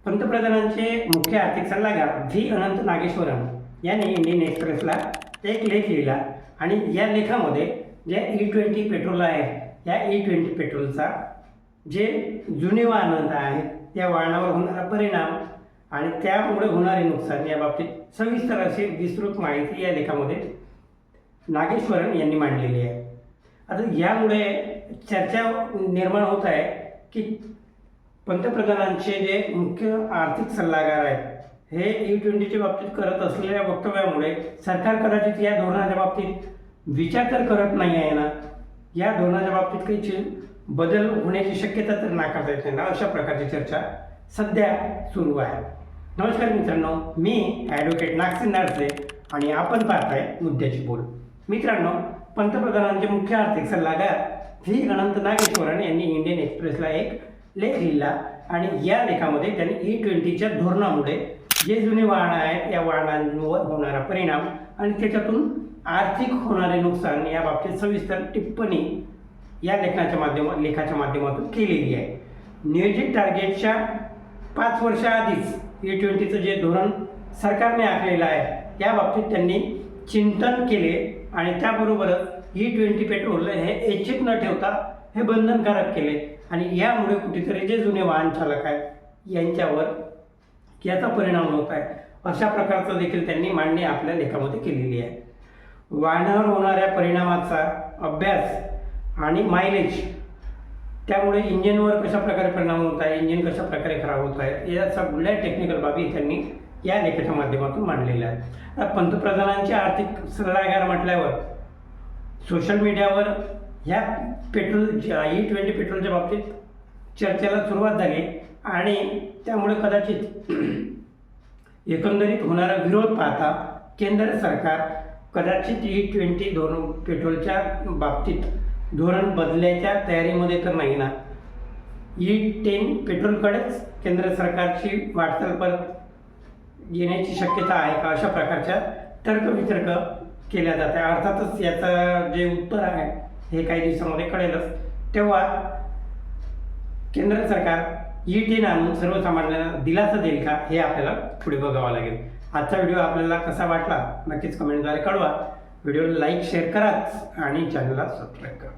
पंतप्रधानांचे मुख्य आर्थिक सल्लागार व्ही अनंत नागेश्वरन यांनी इंडियन एक्सप्रेसला एक लेख लिहिला आणि या लेखामध्ये जे E20 पेट्रोल आहे या E20 पेट्रोलचा जे जुने वाहन आहेत त्या वाहनावर होणारा परिणाम आणि त्यामुळे होणारे नुकसान या बाबतीत सविस्तर अशी विस्तृत माहिती या लेखामध्ये नागेश्वरन यांनी मांडलेली आहे। आता यामुळे चर्चा निर्माण होत आहे की पंतप्रधानांचे जे मुख्य आर्थिक सल्लागार आहेत हे E20च्या बाबतीत करत असलेल्या वक्तव्यामुळे सरकार कदाचित या धोरणाच्या बाबतीत विचार तर करत नाही आहे ना, या धोरणाच्या बाबतीत काही बदल होण्याची शक्यता तर नाकारता येत नाही ना, अशा प्रकारची चर्चा सध्या सुरू आहे। नमस्कार मित्रांनो, मी ॲडव्होकेट नागसेन नाडसे आणि आपण पाहताय मुद्द्याची बोल। मित्रांनो, पंतप्रधानांचे मुख्य आर्थिक सल्लागार व्ही अनंत नागेश्वरन यांनी इंडियन एक्सप्रेसला एक लेख लिहिला आणि या लेखामध्ये त्यांनी E20च्या धोरणामुळे जे जुने वाहन आहेत या वाहनांवर होणारा परिणाम आणि त्याच्यातून आर्थिक होणारे नुकसान या बाबतीत सविस्तर टिप्पणी या लेखाच्या माध्यमातून केलेली आहे। नियोजित टार्गेटच्या 5 वर्षाआधीच E20चं जे धोरण सरकारने आखलेलं आहे या बाबतीत त्यांनी चिंतन केले आणि त्याबरोबरच E20 पेट्रोल हे ऐच्छिक न ठेवता हे बंधनकारक केले आणि यामुळे कुठेतरी जे जुने वाहन चालक आहेत यांच्यावर याचा परिणाम होत आहे, अशा प्रकारचं देखील त्यांनी मांडणी आपल्या लेखामध्ये केलेली आहे। वाहनावर होणाऱ्या परिणामाचा अभ्यास आणि मायलेज, त्यामुळे इंजिनवर कशा प्रकारे परिणाम होत आहे, इंजिन कशा प्रकारे खराब होत आहे, या सगळ्या टेक्निकल बाबी त्यांनी या लेखाच्या माध्यमातून मांडलेल्या आहेत। पंतप्रधानांचे आर्थिक सल्लागार म्हटल्यावर सोशल मीडियावर ह्या E20 पेट्रोलच्या बाबतीत चर्चेला सुरुवात झाली आणि त्यामुळे कदाचित एकंदरीत होणारा विरोध पाहता केंद्र सरकार कदाचित E20 पेट्रोलच्या बाबतीत धोरण बदलायच्या तयारीमध्ये तर नाही ना, E10 पेट्रोलकडेच केंद्र सरकारची वाटचाल परत येण्याची शक्यता आहे का, अशा प्रकारच्या तर्कवितर्क केल्या जाते। अर्थातच याचं जे उत्तर आहे हे काही दिवसामध्ये कळेलच, तेव्हा केंद्र सरकार E10 आणून सर्वसामान्यांना दिलासा देईल का हे आपल्याला पुढे बघावं लागेल। आजचा व्हिडिओ आपल्याला कसा वाटला नक्कीच कमेंटद्वारे कळवा। व्हिडिओला लाईक शेअर कराच आणि चॅनलला सबस्क्राईब करा।